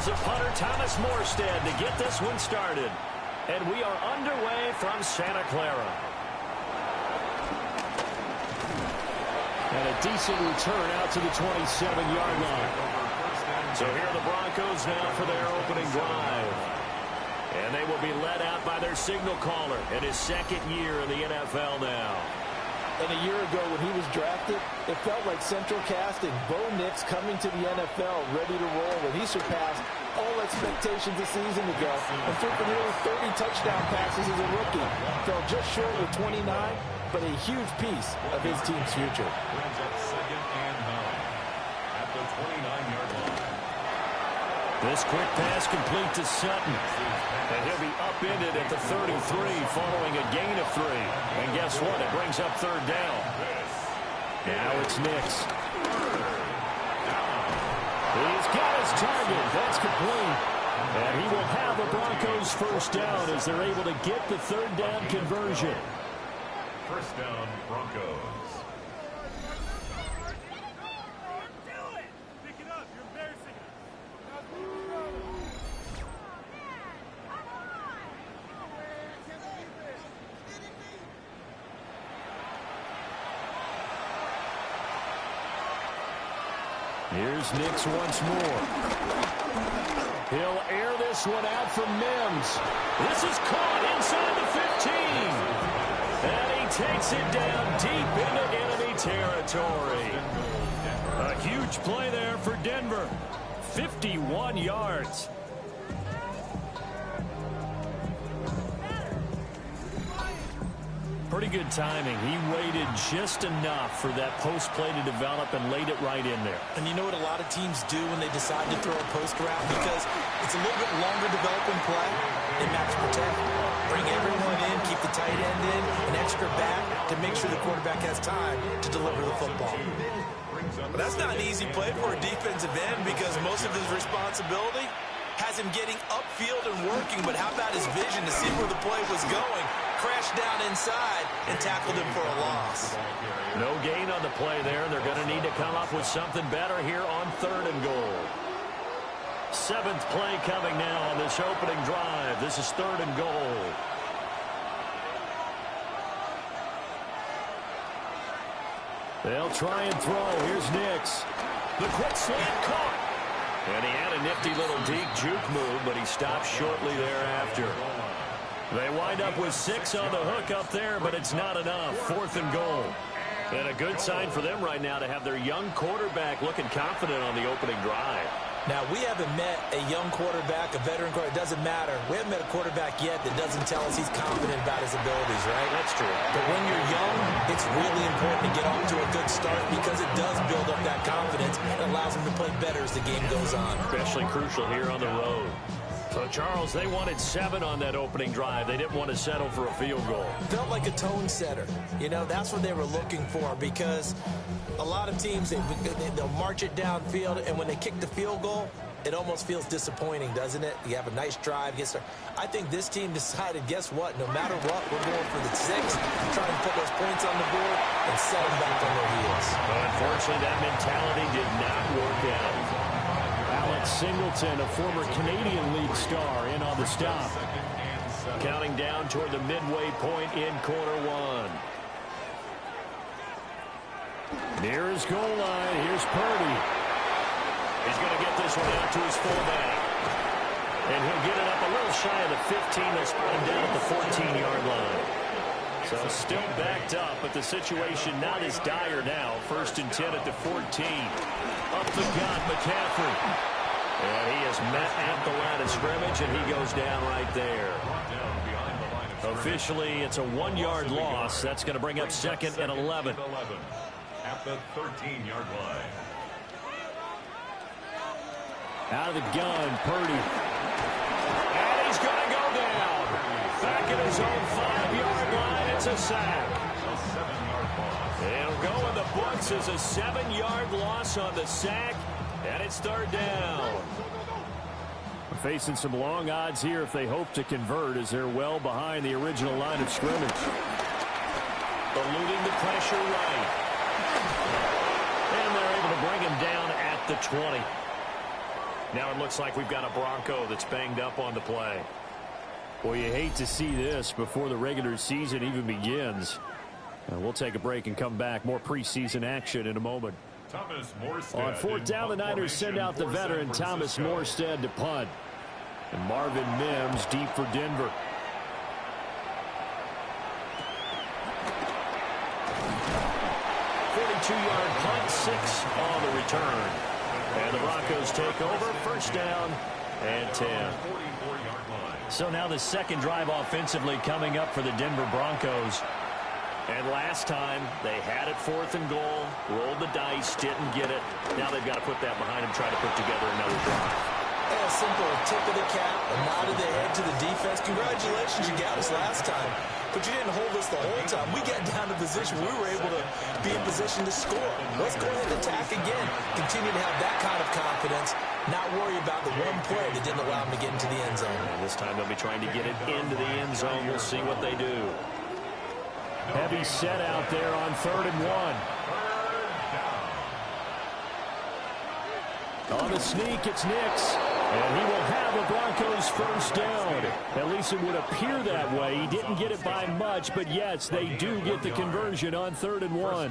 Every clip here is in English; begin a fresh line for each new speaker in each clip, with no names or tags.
calls up punter Thomas Morstead to get this one started. And we are underway from Santa Clara.
And a decent return out to the 27-yard line.
So here are the Broncos now for their opening drive. And they will be led out by their signal caller in his second year in the NFL now.
And a year ago when he was drafted, it felt like Central casting Bo Nix coming to the NFL ready to roll when he surpassed all expectations a season ago and threw for nearly 30 touchdown passes as a rookie. Fell just short with 29, but a huge piece of his team's future.
Brings up 2nd and 9 at the 29-yard line.
This quick pass complete to Sutton. And he'll be upended at the 33 following a gain of 3. And guess what? It brings up 3rd down. Now it's Nix. He's got his target. That's complete. And he will have a Broncos first down as they're able to get the 3rd down conversion.
First down, Broncos.
Here's Nix once more. He'll air this one out from Mims. This is caught inside the 15. And he takes it down deep into enemy territory. A huge play there for Denver. 51 yards. Pretty good timing. He waited just enough for that post play to develop and laid it right in there.
And you know what a lot of teams do when they decide to throw a post route? Because it's a little bit longer developing play. They match protect. Bring everyone in, keep the tight end in, an extra back to make sure the quarterback has time to deliver the football.
But that's not an easy play for a defensive end because most of his responsibility has him getting upfield and working, but how about his vision to see where the play was going? Crashed down inside and tackled him for a loss.
No gain on the play there. They're going to need to come up with something better here on 3rd and goal. 7th play coming now on this opening drive. This is 3rd and goal. They'll try and throw. Here's Nix. The quick slant caught. And he had a nifty little deep juke move, but he stopped shortly thereafter. They wind up with 6 on the hook up there, but it's not enough. 4th and goal. And a good sign for them right now to have their young quarterback looking confident on the opening drive.
Now, we haven't met a young quarterback, a veteran quarterback. It doesn't matter. We haven't met a quarterback yet that doesn't tell us he's confident about his abilities, right?
That's true.
But when you're young, it's really important to get off to a good start because it does build up that confidence and allows him to play better as the game goes on.
Especially crucial here on the road. So, Charles, they wanted 7 on that opening drive. They didn't want to settle for a field goal.
Felt like a tone setter. You know, that's what they were looking for because a lot of teams, they'll march it downfield, and when they kick the field goal, it almost feels disappointing, doesn't it? You have a nice drive. I think this team decided, guess what? No matter what, we're going for the 6, trying to put those points on the board and set them back on their heels.
But unfortunately, that mentality did not work out. Alex Singleton, a former Canadian League star, in on the stop. Counting down toward the midway point in quarter 1. Near his goal line, here's Purdy. He's going to get this one out to his fullback. And he'll get it up a little shy of the 15. They'll spot him down at the 14-yard line. So still backed up, but the situation not as dire now. 1st and 10 at the 14. Up the gut, McCaffrey. And he is met at the line of scrimmage, and he goes down right there. Officially, it's a 1-yard loss. That's going to bring up 2nd and 11.
At the 13-yard line.
Out of the gun, Purdy.
And he's going to go down. Back at his own 5-yard line, it's a sack. It'll go in the books as a 7-yard loss on the sack, and it's 3rd down.
Facing some long odds here if they hope to convert as they're well behind the original line of scrimmage.
Eluding the pressure right. And they're able to bring him down at the 20. Now it looks like we've got a Bronco that's banged up on the play.
Well, you hate to see this before the regular season even begins. We'll take a break and come back. More preseason action in a moment. On fourth down, the Niners send out the veteran Thomas Morstead to punt. And Marvin Mims deep for Denver.
Two-yard punt, 6 on the return. And the Broncos take over, first down and 10. So now the second drive offensively coming up for the Denver Broncos. And last time they had it 4th and goal, rolled the dice, didn't get it. Now they've got to put that behind them, try to put together another drive.
A simple tip of the cap, a nod of the head to the defense. Congratulations, you got us last time. But you didn't hold us the whole time. We got down to position. We were able to be in position to score. Let's go ahead and attack again. Continue to have that kind of confidence. Not worry about the one play that didn't allow them to get into the end zone.
And this time they'll be trying to get it into the end zone. We'll see what they do.
Heavy set out there on 3rd and 1. On the sneak, it's Nix. And he will have the Broncos first down. At least it would appear that way. He didn't get it by much, but yes, they do get the conversion on 3rd and 1.
Well,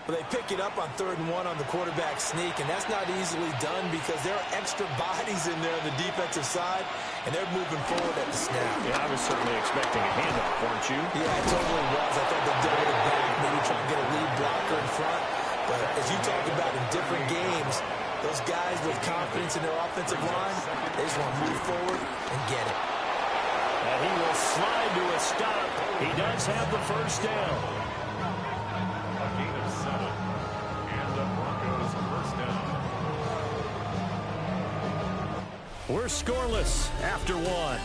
they pick it up on 3rd and 1 on the quarterback sneak, and that's not easily done because there are extra bodies in there on the defensive side, and they're moving forward at the snap.
Yeah, I was certainly expecting a handoff, weren't you?
Yeah, I totally was. I thought they'd double it back, maybe try to get a lead blocker in front. But as you talk about in different games, those guys with confidence in their offensive line, they just want to move forward and get it.
And he will slide to a stop. He does have the first down.
A gain of 7. And the Broncos first down.
We're scoreless after 1.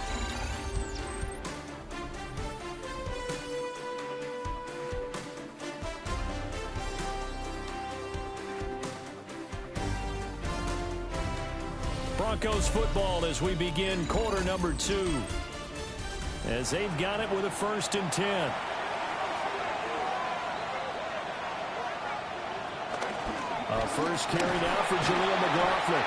Broncos football as we begin quarter number 2. As they've got it with a 1st and 10. A first carry now for Jaleel McLaughlin.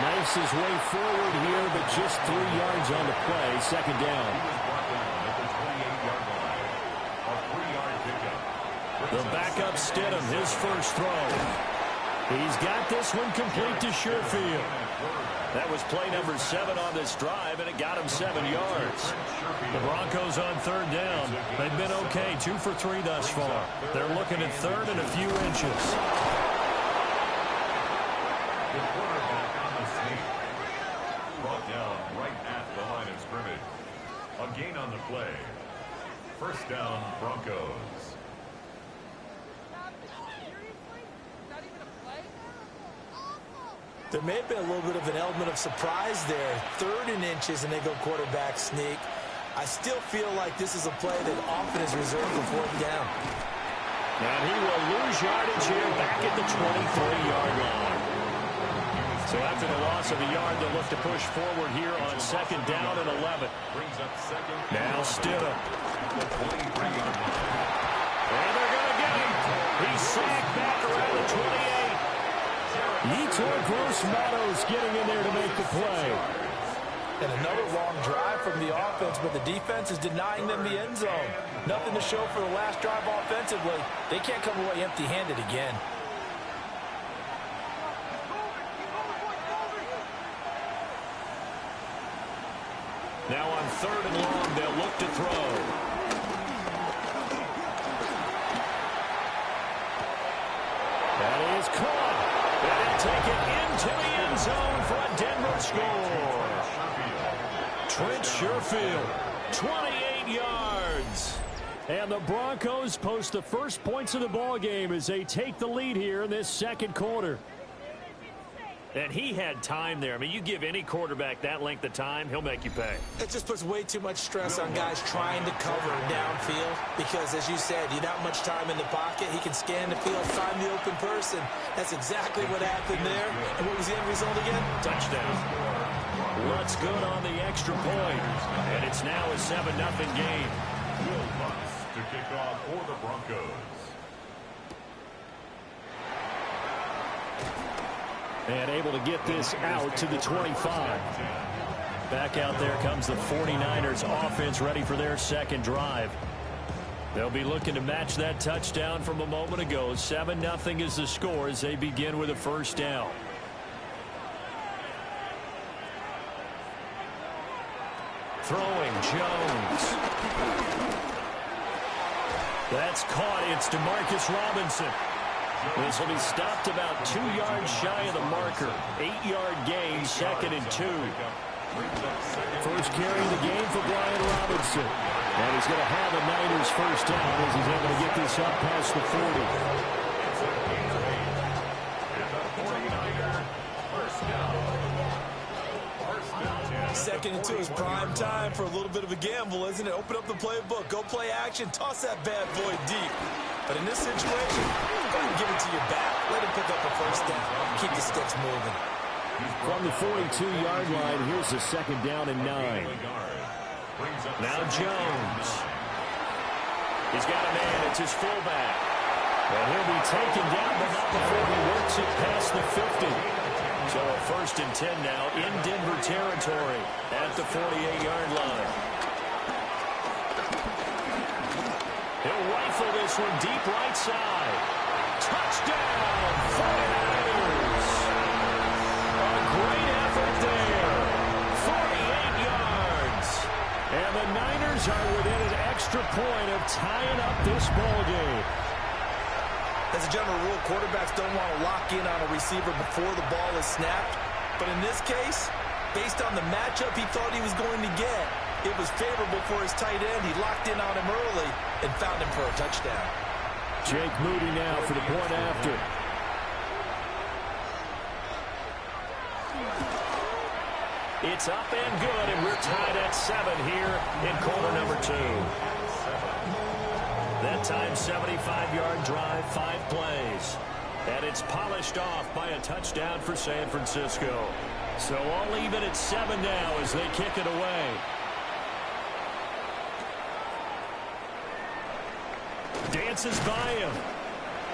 Knifes his way forward here, but just 3 yards on the play. 2nd down. The backup Stidham, his first throw. He's got this one complete to Sherfield. That was play number 7 on this drive, and it got him 7 yards. The Broncos on 3rd down. They've been okay, 2 for 3 thus far. They're looking at 3rd and a few inches.
The quarterback on the sneak. Brought down right at the line of scrimmage. A gain on the play. First down, Broncos.
There may have been a little bit of an element of surprise there. 3rd and inches, and they go quarterback sneak. I still feel like this is a play that often is reserved for 4th down.
And he will lose yardage here back at the 23-yard line. So after the loss of a yard, they'll look to push forward here on 2nd down and 11. Now Stidham. And they're going to get him. He's sacked back around the 28.
Yetur Gross-Matos getting in there to make the play.
And another long drive from the offense, but the defense is denying them the end zone. Nothing to show for the last drive offensively. They can't come away empty-handed again.
Now on 3rd and long, they'll look to throw.
That is caught.
And he'll take it into the end zone for a Denver score.
Trent Sherfield, 28 yards. And the Broncos post the first points of the ball game as they take the lead here in this 2nd quarter.
And he had time there. I mean, you give any quarterback that length of time, he'll make you pay.
It just puts way too much stress on guys trying to cover downfield because, as you said, you don't have much time in the pocket. He can scan the field, find the open person. That's exactly what happened there. And what was the end result again?
Touchdown.
Looks good on the extra point.
And it's now a 7-0 game.
Will Lutz to kick off for the Broncos.
And able to get this out to the 25. Back out there comes the 49ers offense ready for their second drive. They'll be looking to match that touchdown from a moment ago. 7-0 is the score as they begin with a first down. Throwing Jones. That's caught. It's DeMarcus Robinson. This will be stopped about 2 yards shy of the marker. 8-yard gain, 2nd and 2. First carry of the game for Brian Robinson. And he's going to have a Niners first down as he's able to get this up past the 40.
Second and 2 is prime time for a little bit of a gamble, isn't it? Open up the playbook, go play action, toss that bad boy deep. But in this situation, go ahead and give it to your back. Let him pick up a first down. Keep the sticks moving.
From the 42-yard line, here's the second down and 9. Now Jones. He's got a man. It's his fullback. And he'll be taken down, but not before he works it past the 50. So a 1st and 10 now in Denver territory at the 48-yard line. He'll rifle this one deep right side. Touchdown, 49ers. A great effort there. 48 yards. And the Niners are within an extra point of tying up this ball game.
As a general rule, quarterbacks don't want to lock in on a receiver before the ball is snapped. But in this case, based on the matchup he thought he was going to get, it was favorable for his tight end. He locked in on him early and found him for a touchdown.
Jake Moody now for the point after. It's up and good, and we're tied at 7 here in quarter number 2. That time, 75-yard drive, 5 plays. And it's polished off by a touchdown for San Francisco. So all even at 7 now as they kick it away. Dances by him.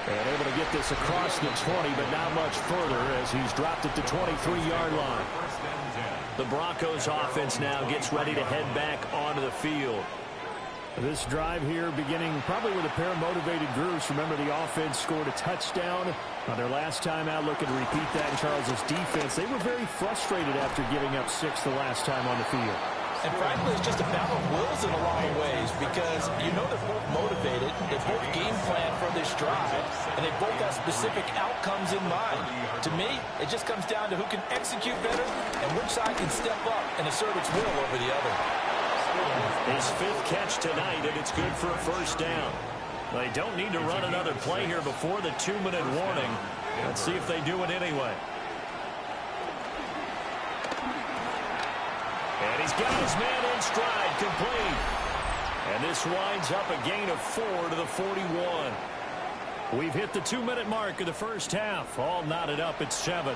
And able to get this across the 20, but not much further as he's dropped at the 23-yard line. The Broncos offense now gets ready to head back onto the field. This drive here beginning probably with a pair of motivated groups. Remember, the offense scored a touchdown on their last time out. Looking to repeat that in Charles's defense. They were very frustrated after giving up 6 the last time on the field.
And frankly, it's just a battle of wills in a lot of ways because you know they're both motivated. They both game plan for this drive, and they both have specific outcomes in mind. To me, it just comes down to who can execute better and which side can step up and assert its will over the other.
His 5th catch tonight, and it's good for a first down. They don't need to run another play here before the 2-minute warning. Let's see if they do it anyway. And he's got his man in stride, complete. And this winds up a gain of 4 to the 41. We've hit the 2-minute mark of the first half. All knotted up at 7.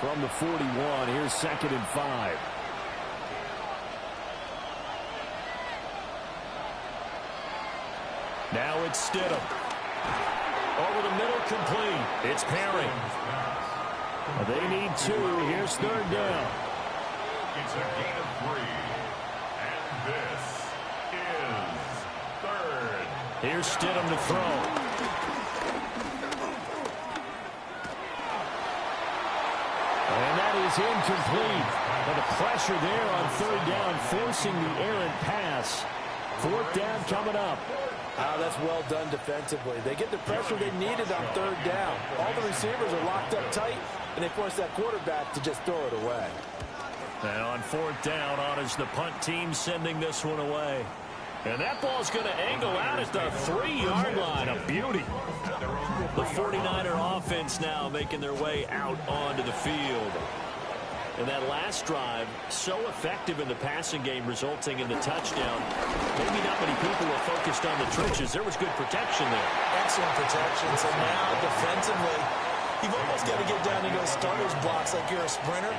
From the 41, here's 2nd and 5. Now it's Stidham. Over the middle, complete. It's Perry. They need 2. Here's 3rd down.
It's a gain of 3. And this is 3rd.
Here's Stidham to throw. And that is incomplete. But the pressure there on 3rd down, forcing the errant pass. 4th down coming up.
That's well done defensively. They get the pressure they needed on 3rd down. All the receivers are locked up tight, and they force that quarterback to just throw it away.
And on 4th down, on is the punt team sending this one away. And that ball's going to angle out at the 3-yard line. A beauty. The 49er offense now making their way out onto the field. And that last drive, so effective in the passing game, resulting in the touchdown. Maybe not many people were focused on the trenches. There was good protection there.
Excellent protection. So now, defensively, you've almost got to get down to those starters blocks like you're a sprinter.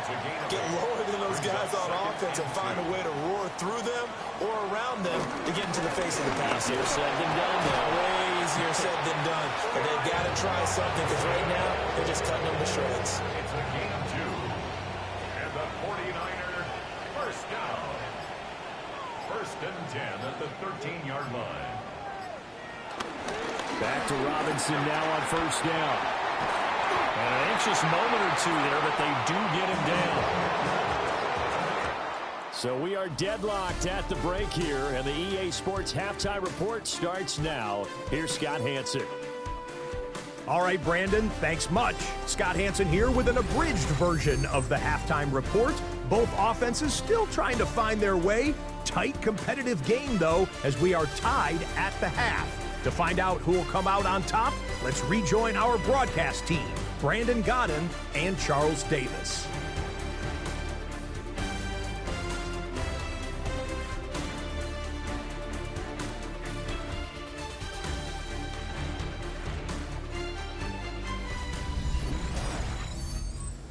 Get lower than those guys on offense and find a way to roar through them or around them to get into the face of the pass.
Easier said than done, though.
Way
easier said than done. But they've got to try something because right now they're just cutting them to shreds.
It's a gain of 2. And the 49er first down. First and 10 at the 13-yard line.
Back to Robinson now on first down. And an anxious moment or two there, but they do get him down. So we are deadlocked at the break here, and the EA Sports Halftime Report starts now. Here's Scott Hanson.
All right, Brandon, thanks much. Scott Hanson here with an abridged version of the Halftime Report. Both offenses still trying to find their way. Tight, competitive game, though, as we are tied at the half. To find out who will come out on top, let's rejoin our broadcast team, Brandon Godden and Charles Davis.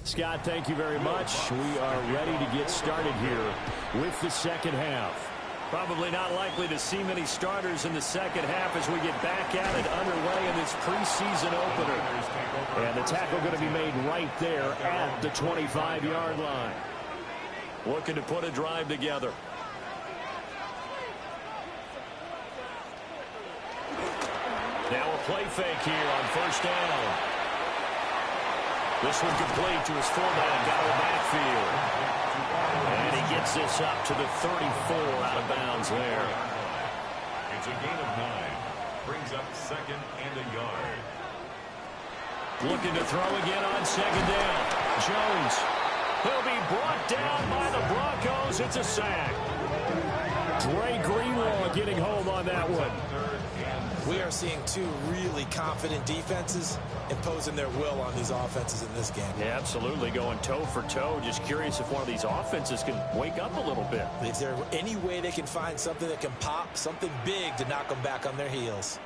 Scott, thank you very much. We are ready to get started here with the second half. Probably not likely to see many starters in the second half as we get back at it underway in this preseason opener. And the tackle going to be made right there at the 25-yard line. Looking to put a drive together. Now a play fake here on first down. This one complete to his fullback out of the backfield. And he gets this up to the 34 out of bounds there.
It's a gain of 9. Brings up second and a yard.
Looking to throw again on second down. Jones. He'll be brought down by the Broncos. It's a sack. Dre Greenlaw getting home on that one.
We are seeing two really confident defenses imposing their will on these offenses in this game.
Yeah, absolutely. Going toe for toe. Just curious if one of these offenses can wake up a little bit.
Is there any way they can find something that can pop, something big to knock them back on their heels?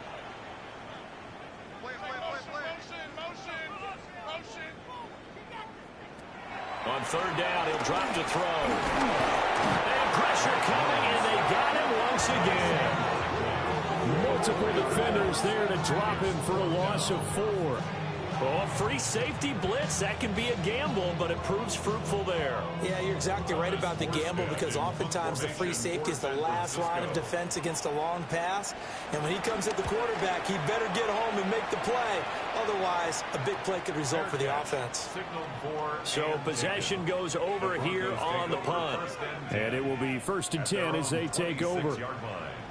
On third down, he'll drop to throw. And pressure coming, and they got him once again. Multiple defenders there to drop him for a loss of 4. Oh, free safety blitz, that can be a gamble, but it proves fruitful there.
Yeah, you're exactly right about the gamble because oftentimes the free safety is the last line of defense against a long pass. And when he comes at the quarterback, he better get home and make the play. Otherwise, a big play could result for the offense.
So possession goes over here on the punt. And it will be first and 10 as they take over.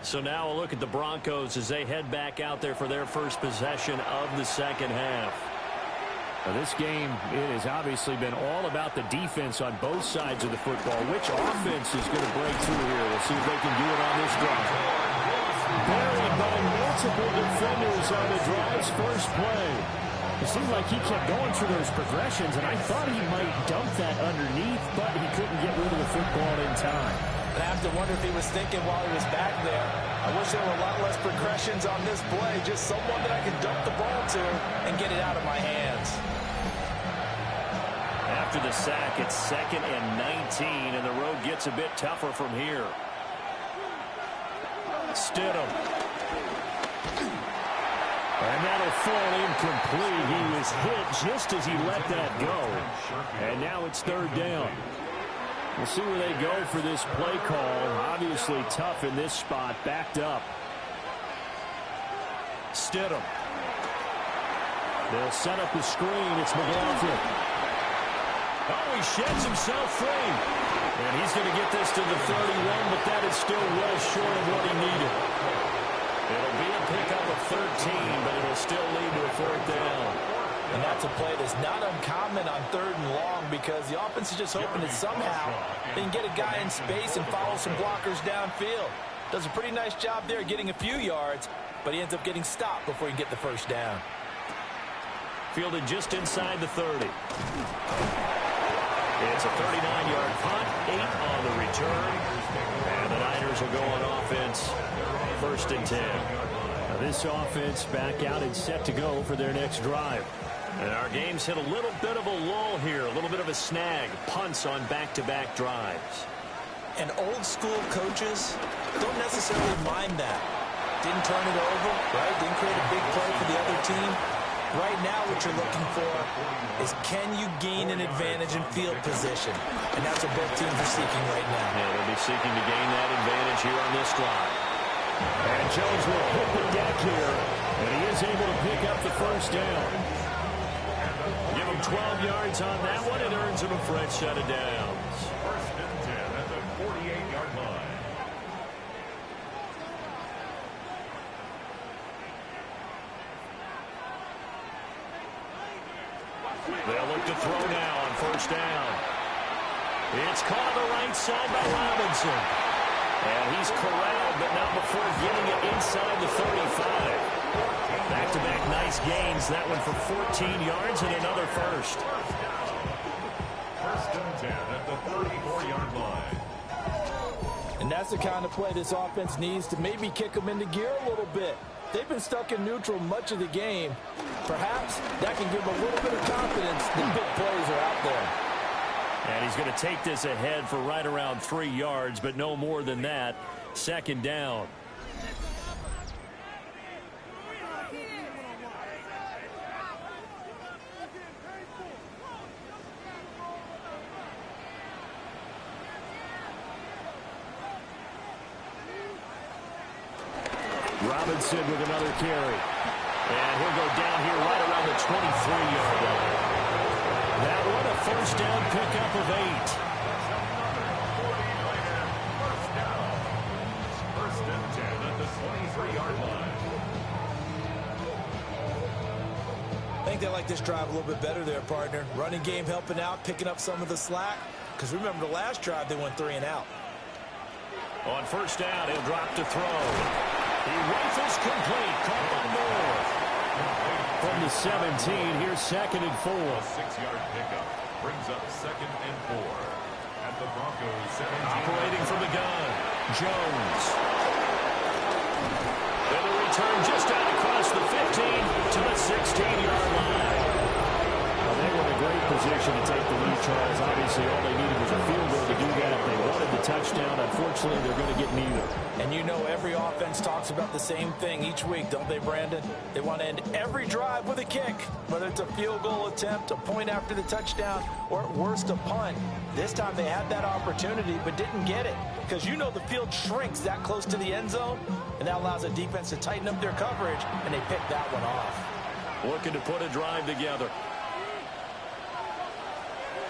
So now a look at the Broncos as they head back out there for their first possession of the second half. Now this game, it has obviously been all about the defense on both sides of the football. Which offense is going to break through here? We'll see if they can do it on this drive. Buried by multiple defenders on the drive's first play. It seemed like he kept going through those progressions, and I thought he might dump that underneath, but he couldn't get rid of the football in time.
I have to wonder if he was thinking while he was back there, I wish there were a lot less progressions on this play, just someone that I could dump the ball to and get it out of my hands.
After the sack, it's second and 19, and the road gets a bit tougher from here. Stidham. And that'll fall incomplete. He was hit just as he let that go. And now it's third down. We'll see where they go for this play call. Obviously tough in this spot, backed up. Stidham. They'll set up the screen. It's McLaughlin. Oh, he sheds himself free. And he's going to get this to the 31, but that is still well short of what he needed. It'll be a pickup of 13, but it'll still lead to a fourth down.
And that's a play that's not uncommon on third and long because the offense is just hoping that somehow they can get a guy in space and follow some blockers downfield. Does a pretty nice job there getting a few yards, but he ends up getting stopped before he can get the first down.
Fielded just inside the 30. It's a 39-yard punt, 8 on the return. And the Niners will go on offense, first and 10. Now this offense back out and set to go for their next drive. And our game's hit a little bit of a lull here, a little bit of a snag. Punts on back-to-back drives.
And old school coaches don't necessarily mind that. Didn't turn it over, right? Didn't create a big play for the other team. Right now what you're looking for is can you gain an advantage in field position? And that's what both teams are seeking right now.
Yeah, they'll be seeking to gain that advantage here on this drive.
And Jones will hit the deck here, and he is able to pick up the first down. Give him 12 yards on that one. It earns him a fresh set of downs.
First and 10 at the 48-yard line.
They'll look to throw now on first down. It's caught on the right side by Robinson. And he's corralled, but not before getting it inside the 35. Back-to-back nice gains. That one for 14 yards and another first.
First and 10 at the 34-yard line.
And that's the kind of play this offense needs to maybe kick them into gear a little bit. They've been stuck in neutral much of the game. Perhaps that can give them a little bit of confidence that big plays are out there.
And he's going to take this ahead for right around 3 yards, but no more than that. Second down. Robinson with another carry. And he'll go down here right around the 23-yard line. That one a first down pickup of 8.
First and 10 at the 23-yard line.
I think they like this drive a little bit better there, partner. Running game helping out, picking up some of the slack. Because remember the last drive, they went 3 and out.
On first down, he'll drop to throw. He rifles complete. Caught by Moore. From the 17, here's second and 4.
A 6-yard pickup brings up second and 4 at the Broncos 17.
Operating from the gun, Jones. And the return just out across the 15 to the 16-yard line. Well, they were in a great position to take the lead, Charles. Obviously, all they needed was a field goal to do that. They wanted the touchdown. Unfortunately, they're going to get neither.
And you know every offense talks about the same thing each week, don't they, Brandon? They want to end every drive with a kick, whether it's a field goal attempt, a point after the touchdown, or at worst, a punt. This time they had that opportunity but didn't get it because you know the field shrinks that close to the end zone, and that allows the defense to tighten up their coverage, and they picked that one off.
Looking to put a drive together.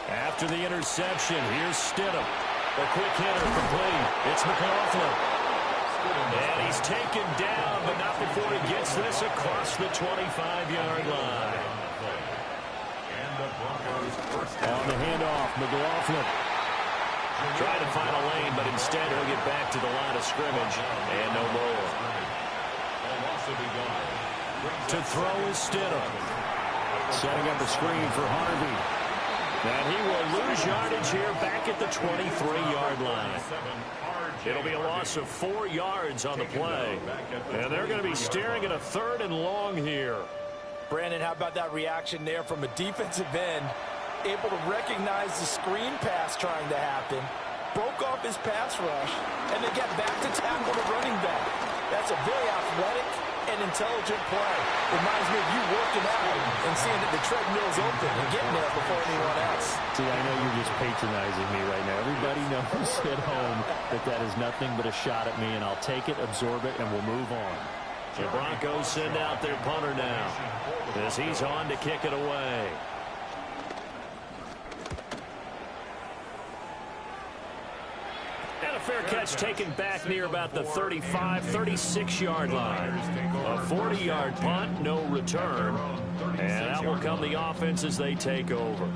After the interception, here's Stidham. A quick hitter complete. It's McLaughlin. And he's taken down, but not before he gets this across the 25-yard line.
And the Broncos first
On the handoff, McLaughlin. Trying to find a lane, but instead he'll get back to the line of scrimmage. And no more. To throw is Stidham. Setting up a screen for Harvey. And he will lose yardage here back at the 23-yard line. It'll be a loss of 4 yards on the play. And they're going to be staring at a 3rd and long here.
Brandon, how about that reaction there from a defensive end? Able to recognize the screen pass trying to happen. Broke off his pass rush. And then got back to tackle the running back. That's a very athletic and intelligent play. Reminds me of you working out and seeing that the treadmill's open and getting there before anyone else.
See, I know you're just patronizing me right now. Everybody knows at home that that is nothing but a shot at me, and I'll take it, absorb it, and we'll move on. The Broncos send out their punter now as he's on to kick it away. And a fair catch taken back near about the 35, 36-yard line. A 40-yard punt, no return. And that will come the offense as they take over.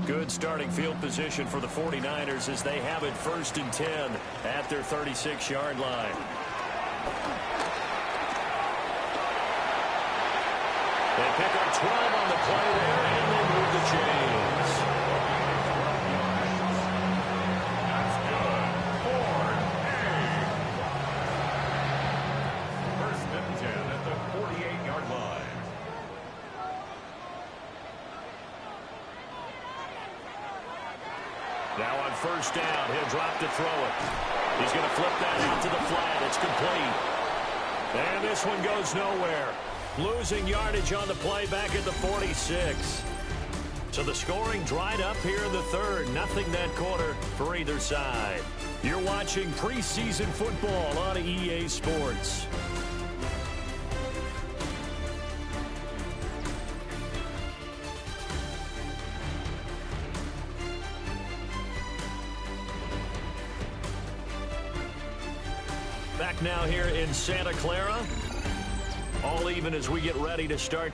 Good starting field position for the 49ers as they have it 1st and 10 at their 36-yard line. They pick up 12 on the play there, and they move the chains. Now on first down. He'll drop to throw it. He's going to flip that out to the flat. It's complete. And this one goes nowhere. Losing yardage on the play back at the 46. So the scoring dried up here in the third. Nothing that quarter for either side. You're watching preseason football on EA Sports. Back now here in Santa Clara. All even as we get ready to start